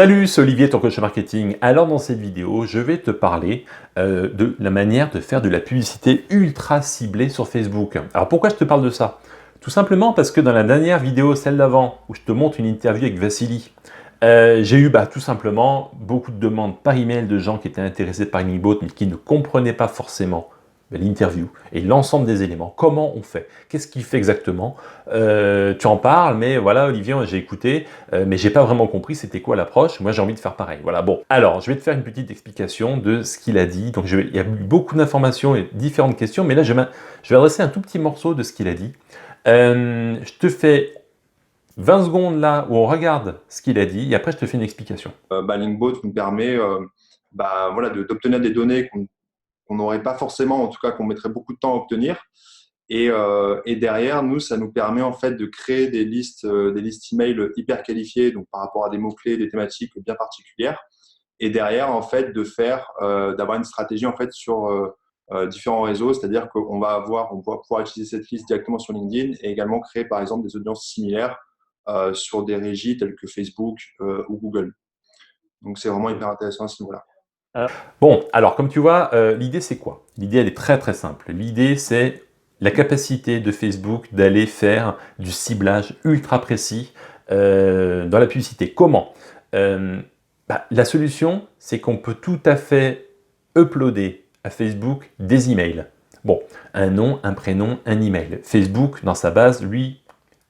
Salut, c'est Olivier, ton coach marketing. Alors dans cette vidéo, je vais te parler de la manière de faire de la publicité ultra ciblée sur Facebook. Alors pourquoi je te parle de ça? Tout simplement parce que dans la dernière vidéo, celle d'avant, où je te montre une interview avec Vassili, j'ai eu tout simplement beaucoup de demandes par email de gens qui étaient intéressés par Lingbot mais qui ne comprenaient pas forcément l'interview et l'ensemble des éléments. Comment on fait? Qu'est-ce qu'il fait exactement? Tu en parles, mais voilà, Olivier, j'ai écouté, mais j'ai pas vraiment compris c'était quoi l'approche. Moi, j'ai envie de faire pareil. Voilà, bon. Alors, je vais te faire une petite explication de ce qu'il a dit. Donc, il y a eu beaucoup d'informations et différentes questions, mais là, je vais adresser un tout petit morceau de ce qu'il a dit. Je te fais 20 secondes là où on regarde ce qu'il a dit et après, je te fais une explication. Lingbot nous permet voilà, d'obtenir des données qu'on n'aurait pas forcément, en tout cas qu'on mettrait beaucoup de temps à obtenir. Et derrière, nous, ça nous permet en fait de créer des listes email hyper qualifiées, donc par rapport à des mots-clés, des thématiques bien particulières. Et derrière, en fait, d'avoir une stratégie en fait sur différents réseaux, c'est-à-dire qu'on va pouvoir utiliser cette liste directement sur LinkedIn et également créer par exemple des audiences similaires sur des régies telles que Facebook ou Google. Donc c'est vraiment hyper intéressant à ce niveau-là. Bon, alors comme tu vois, l'idée c'est quoi? L'idée elle est très très simple. L'idée c'est la capacité de Facebook d'aller faire du ciblage ultra précis dans la publicité. Comment? La solution c'est qu'on peut tout à fait uploader à Facebook des emails. Bon, un nom, un prénom, un email. Facebook, dans sa base, lui,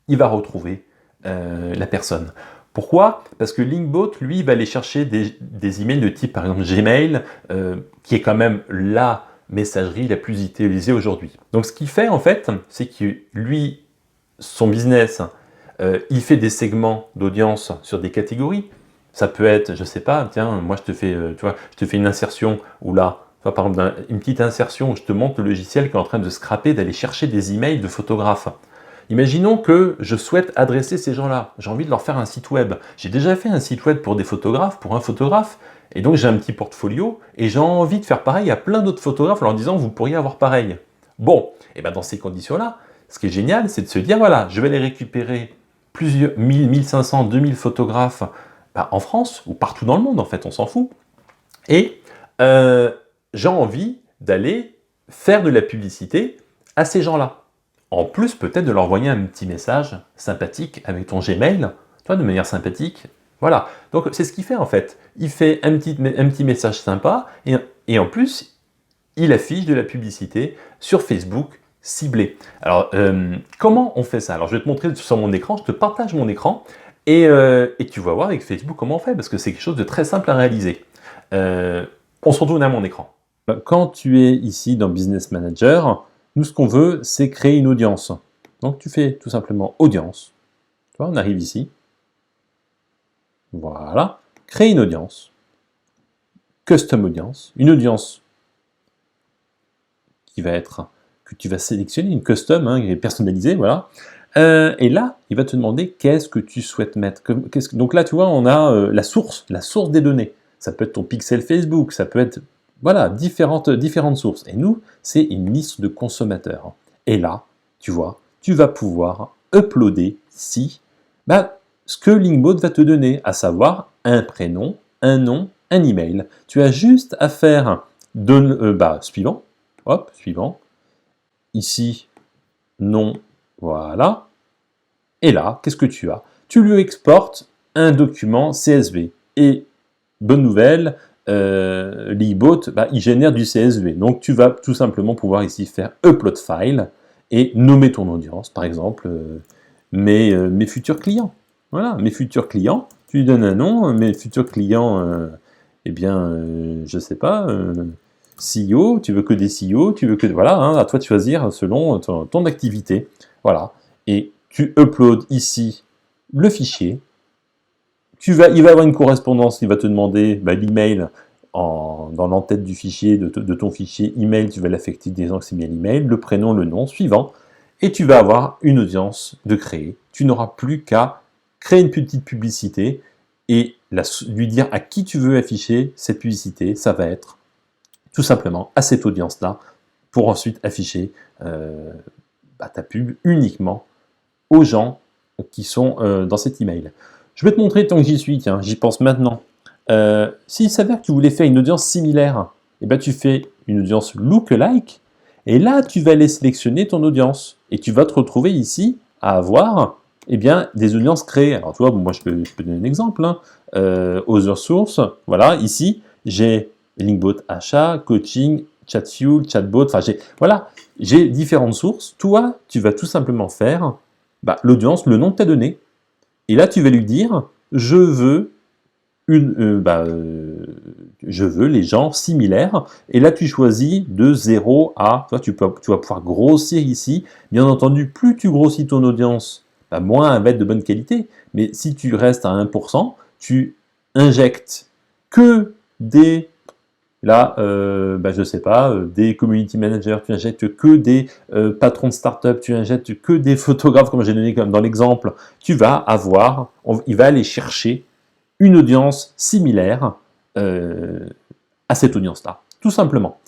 il va retrouver la personne. Pourquoi? Parce que Lingbot, lui, va aller chercher des emails de type, par exemple, Gmail, qui est quand même la messagerie la plus utilisée aujourd'hui. Donc, ce qu'il fait, en fait, c'est que lui, son business, il fait des segments d'audience sur des catégories. Ça peut être, je sais pas, tiens, moi, je te fais, tu vois, je te fais une insertion où là, par exemple, une petite insertion où je te montre le logiciel qui est en train de scraper, d'aller chercher des emails de photographes. Imaginons que je souhaite adresser ces gens-là. J'ai envie de leur faire un site web. J'ai déjà fait un site web pour des photographes, pour un photographe, et donc j'ai un petit portfolio, et j'ai envie de faire pareil à plein d'autres photographes en leur disant « vous pourriez avoir pareil ». Bon, et bien dans ces conditions-là, ce qui est génial, c'est de se dire « voilà, je vais aller récupérer plusieurs 1000, 1500, 2000 photographes en France, ou partout dans le monde en fait, on s'en fout, et j'ai envie d'aller faire de la publicité à ces gens-là. En plus, peut-être de leur envoyer un petit message sympathique avec ton Gmail, toi, de manière sympathique. Voilà. Donc, c'est ce qu'il fait en fait. Il fait un petit message sympa et en plus, il affiche de la publicité sur Facebook ciblée. Alors, comment on fait ça? Alors, je vais te montrer sur mon écran, je te partage mon écran et tu vas voir avec Facebook comment on fait parce que c'est quelque chose de très simple à réaliser. On se retourne à mon écran. Quand tu es ici dans Business Manager, nous, ce qu'on veut, c'est créer une audience. Donc, tu fais tout simplement audience. Tu vois, on arrive ici. Voilà. Créer une audience. Custom audience. Une audience qui va être, que tu vas sélectionner, une custom, qui est personnalisée, voilà. Et là, il va te demander qu'est-ce que tu souhaites mettre. Donc là, tu vois, on a la source des données. Ça peut être ton pixel Facebook, ça peut être, voilà, différentes sources. Et nous, c'est une liste de consommateurs. Et là, tu vois, tu vas pouvoir uploader ici ce que Lingbot va te donner, à savoir un prénom, un nom, un email. Tu as juste à faire suivant, hop, suivant, ici, nom, voilà. Et là, qu'est-ce que tu as? Tu lui exportes un document CSV. Et bonne nouvelle, Lingbot, il génère du CSV. Donc, tu vas tout simplement pouvoir ici faire Upload File et nommer ton audience. Par exemple, mes futurs clients. Voilà, mes futurs clients. Tu lui donnes un nom, mes futurs clients, je sais pas, CEO, tu veux que des CEO, tu veux que... Voilà, à toi de choisir selon ton activité. Voilà, et tu uploads ici le fichier. Il va y avoir une correspondance, il va te demander l'email dans l'entête du fichier, de ton fichier email, tu vas l'affecter disant que c'est bien l'email, le prénom, le nom, suivant, et tu vas avoir une audience de créer. Tu n'auras plus qu'à créer une petite publicité et lui dire à qui tu veux afficher cette publicité. Ça va être tout simplement à cette audience-là pour ensuite afficher ta pub uniquement aux gens qui sont dans cet email. Je vais te montrer tant que j'y suis, tiens, j'y pense maintenant. S'il s'avère que tu voulais faire une audience similaire, eh ben, tu fais une audience lookalike, et là, tu vas aller sélectionner ton audience. Et tu vas te retrouver ici à avoir eh bien, des audiences créées. Alors, tu vois, moi, je peux donner un exemple. Hein. Other Source, voilà, ici, j'ai Linkbot achat, coaching, Chatfuel, Chatbot, enfin, j'ai différentes sources. Toi, tu vas tout simplement faire l'audience, le nom que tu as donné, et là, tu vas lui dire, je veux je veux les gens similaires. Et là, tu choisis de 0 à... Tu vas pouvoir grossir ici. Bien entendu, plus tu grossis ton audience, moins elle va être de bonne qualité. Mais si tu restes à 1%, tu injectes que des... Là, je sais pas, des community managers, tu injectes que des patrons de start-up, tu injectes que des photographes, comme j'ai donné dans l'exemple, tu vas avoir, il va aller chercher une audience similaire à cette audience-là, tout simplement.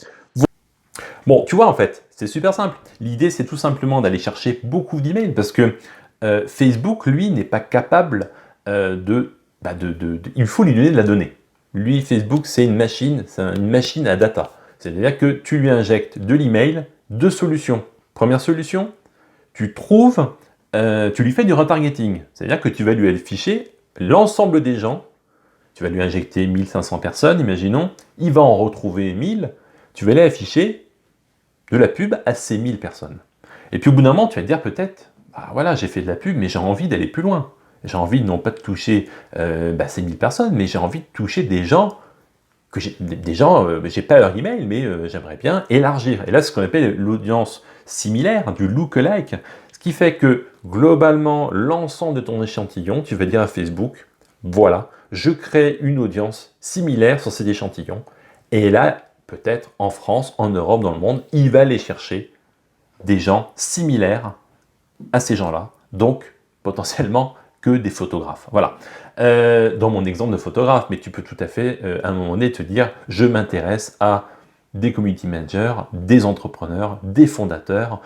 Bon, tu vois, en fait, c'est super simple. L'idée, c'est tout simplement d'aller chercher beaucoup d'emails, parce que Facebook, lui, n'est pas capable il faut lui donner de la donnée. Lui, Facebook, c'est une machine à data. C'est-à-dire que tu lui injectes de l'email, deux solutions. Première solution, tu lui fais du retargeting. C'est-à-dire que tu vas lui afficher l'ensemble des gens, tu vas lui injecter 1500 personnes, imaginons, il va en retrouver 1000, tu vas aller afficher de la pub à ces 1000 personnes. Et puis au bout d'un moment, tu vas te dire peut-être, voilà, j'ai fait de la pub, mais j'ai envie d'aller plus loin. J'ai envie non pas de toucher ces 1000 personnes, mais j'ai envie de toucher des gens j'ai pas leur email, mais j'aimerais bien élargir. Et là, c'est ce qu'on appelle l'audience similaire, du lookalike, ce qui fait que globalement, l'ensemble de ton échantillon, tu vas dire à Facebook, voilà, je crée une audience similaire sur cet échantillon, et là, peut-être en France, en Europe, dans le monde, il va aller chercher des gens similaires à ces gens-là, donc potentiellement que des photographes. Voilà. Dans mon exemple de photographe, mais tu peux tout à fait, à un moment donné, te dire, je m'intéresse à des community managers, des entrepreneurs, des fondateurs,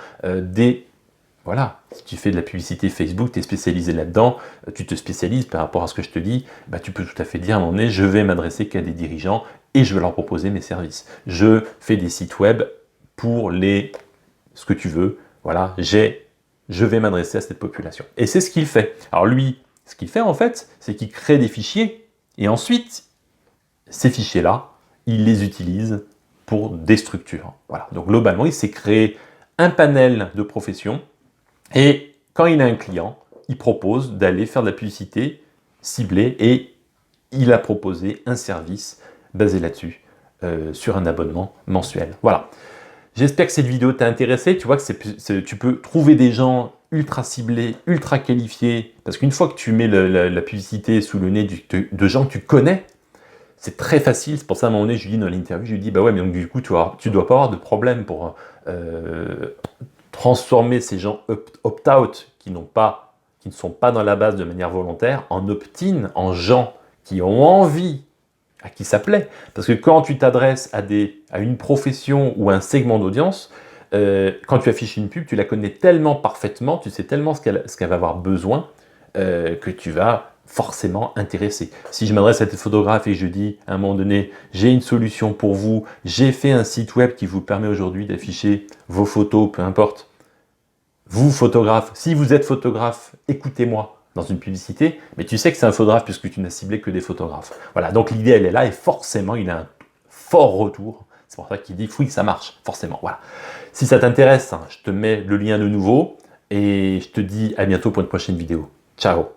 Voilà, si tu fais de la publicité Facebook, tu es spécialisé là-dedans, tu te spécialises par rapport à ce que je te dis, tu peux tout à fait dire à un moment donné, je vais m'adresser qu'à des dirigeants et je vais leur proposer mes services. Je fais des sites web pour ce que tu veux, voilà, je vais m'adresser à cette population. Et c'est ce qu'il fait. Alors lui, ce qu'il fait en fait, c'est qu'il crée des fichiers, et ensuite, ces fichiers-là, il les utilise pour des structures. Voilà. Donc globalement, il s'est créé un panel de professions, et quand il a un client, il propose d'aller faire de la publicité ciblée, et il a proposé un service basé là-dessus, sur un abonnement mensuel. Voilà. J'espère que cette vidéo t'a intéressé. Tu vois que tu peux trouver des gens ultra ciblés, ultra qualifiés, parce qu'une fois que tu mets la publicité sous le nez de gens que tu connais, c'est très facile. C'est pour ça, à un moment donné, je lui dis dans l'interview, je lui dis, ouais, mais donc du coup, tu dois pas avoir de problème pour transformer ces gens opt-out qui ne sont pas dans la base de manière volontaire en opt-in, en gens qui ont envie, à qui ça plaît. Parce que quand tu t'adresses à une profession ou un segment d'audience, quand tu affiches une pub, tu la connais tellement parfaitement, tu sais tellement ce qu'elle va avoir besoin, que tu vas forcément intéresser. Si je m'adresse à des photographes et je dis à un moment donné, j'ai une solution pour vous, j'ai fait un site web qui vous permet aujourd'hui d'afficher vos photos, peu importe. Vous, photographe, si vous êtes photographe, écoutez-moi dans une publicité, mais tu sais que c'est un photographe puisque tu n'as ciblé que des photographes. Voilà, donc l'idée, elle est là, et forcément, il a un fort retour. C'est pour ça qu'il dit, oui, ça marche, forcément. Voilà. Si ça t'intéresse, je te mets le lien de nouveau, et je te dis à bientôt pour une prochaine vidéo. Ciao.